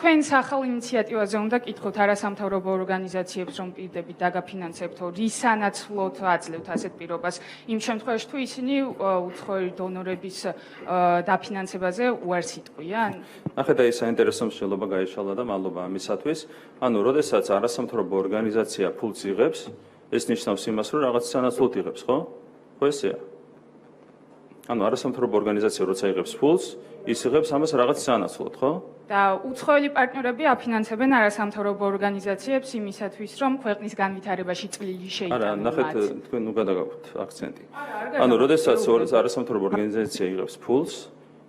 თქვენ სახალ ინიციატივაზე უნდა კითხოთ არასამთავრობო ორგანიზაციებს, რომ პირდებით დაგაფინანსებთ, რის სანაცვლოდ აძლევთ ასეთ პირობას, იმ შემთხვევაში თუ ისინი უცხოური დონორების დაფინანსებაზე უარს იტყვიან? ნახეთ, აი საინტერესო მსვლელობა გაიშალა და მადლობა ამისათვის. ანუ, როდესაც არასამთავრობო ორგანიზაცია ფულს იღებს, ეს ნიშნავს იმას, რომ რაღაც სანაცვლოდ იღებს, ხო? ხო ესეა? ანუ არასამთავრობო ორგანიზაცია როცა იღებს ფულს, ის იღებს ამას რაღაც სანაცვლოდ, ხო? და უცხოელი პარტნიორები აფინანსებენ არასამთავრობო ორგანიზაციებს იმისათვის, რომ ქვეყნის განვითარებაში წვლილი შეიტანონ. არა, ნახეთ, თქვენ ნუ გადაგაქვთ აქცენტი. ანუ, როდესაც არასამთავრობო ორგანიზაცია იღებს ფულს,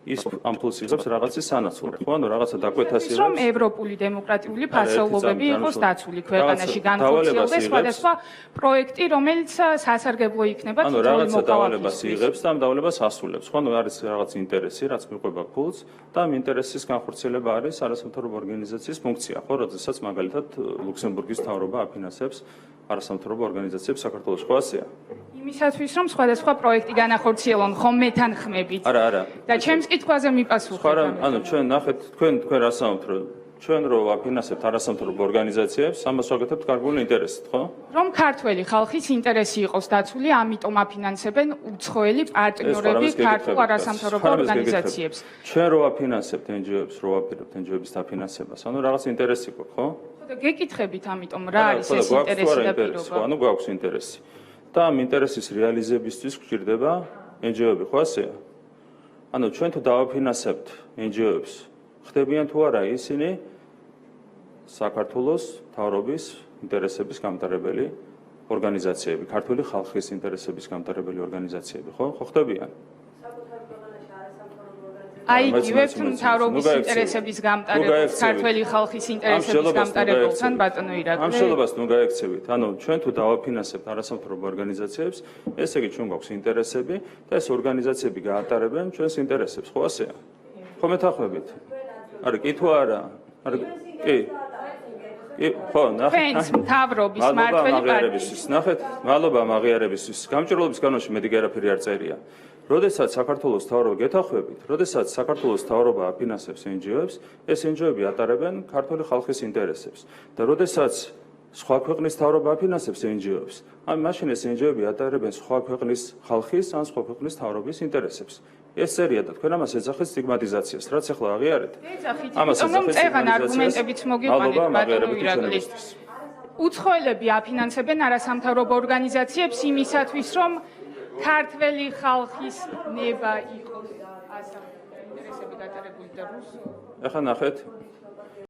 ის ამ ფულს იღებს რაღაცის სანაცვლოდ, ხო? ანუ რაღაცა დაკვეთას იღებს. რომ ევროპული დემოკრატიული ფასეულობები იყოს დაცული ქვეყანაში, განხორციელდეს სხვადასხვა პროექტი, რომელიც სასარგებლო იქნება ანუ თითოეულ რაღაცა დავალებას მოქალაქისთვის. იღებს და ამ დავალებას ასრულებს. ხო, ანუ არის რაღაც ინტერესი, რაც მიყვება ფულს და ამ ინტერესის განხორციელება არის არასამთავრობო ორგანიზაციის ფუნქცია, ხო? როდესაც მაგალითად ლუქსემბურგის მთავრობა აფინანსებს არასამთავრობო ორგანიზაციებს საქართველოს, ხო ასეა? იმისათვის, რომ სხვადასხვა პროექტი განახორციელონ, ხომ მეთანხმებით. არა. და ჩემს კითხვაზე მიპასუხეთ. ანუ ჩვენ ნახეთ, თქვენ რასაუბრობთ, რომ ჩვენ რო აფინანსებთ არასამთავრობო ორგანიზაციებს, ამას ვაკეთებთ კარგული ინტერესით, ხო? რომ ქართველი ხალხის ინტერესი იყოს დაცული, ამიტომ აფინანსებენ უცხოელი პარტნიორები ქართულ არასამთავრობო ორგანიზაციებს. ჩვენ რო აფინანსებთ NGO-ებს, რო ვაპირებთ NGO-ების დაფინანსებას, ანუ რაღაც ინტერესი გვაქვს, ხო? და გეკითხებით ამიტომ რა არის ეს ინტერესი და პირობა? ანუ გვაქვს ინტერესი. და ამ ინტერესის რეალიზებისთვის გვჭირდება NGO-ები, ხო ასეა? ანუ ჩვენ თუ დავაფინანსებთ NGO-ებს, ხდებიან თუ არა ისინი საქართველოს მთავრობის ინტერესების გამტარებელი ორგანიზაციები, ქართული ხალხის ინტერესების გამტარებელი ორგანიზაციები, ხო ხდებიან? აი, იგივე მთავრობის ინტერესების გამტარებელს, ქართველი ხალხის ინტერესების გამტარებელთან ბატონო ირაკლი. ამ შედეგს ნუ გაექცევით. ანუ ჩვენ თუ დავაფინანსებთ არასამთავრობო ორგანიზაციებს, ესე იგი ჩვენ გვაქვს ინტერესები და ეს ორგანიზაციები გაატარებენ ჩვენს ინტერესებს, ხო ასეა? ხო მეთანხმებით? არა, კი თუ არა? არა, კი. ხო, ნახეთ. მთავრობის მართველი პარტიის. ნახეთ, მადლობა აღიარებისთვის. გამჭირვალობის კანონში მეტი არაფერი არ წერია. როდესაც საქართველოს მთავრობა გეთანხმებით, როდესაც საქართველოს მთავრობა აფინანსებს NGO-ებს, ეს NGO-ები ატარებენ ქართული ხალხის ინტერესებს. და როდესაც სხვა ქვეყნის მთავრობა აფინანსებს NGO-ებს, მაშინ ეს NGO-ები ატარებენ სხვა ქვეყნის ხალხის ან სხვა ქვეყნის მთავრობის ინტერესებს. ეს წერია და თქვენ ამას ეძახით სტიგმატიზაციას, რაც ახლა აღიარეთ. ეძახით, რომ წეღან არგუმენტებიც მოგიყვანეთ ბატონო ირაკლი. უცხოელები აფინანსებენ არასამთავრობო ორგანიზაციებს იმისათვის, რომ ქართველი ხალხის ნება იყოს ასა ინტერესები გატარებული და რუსულ. ახლა ნახეთ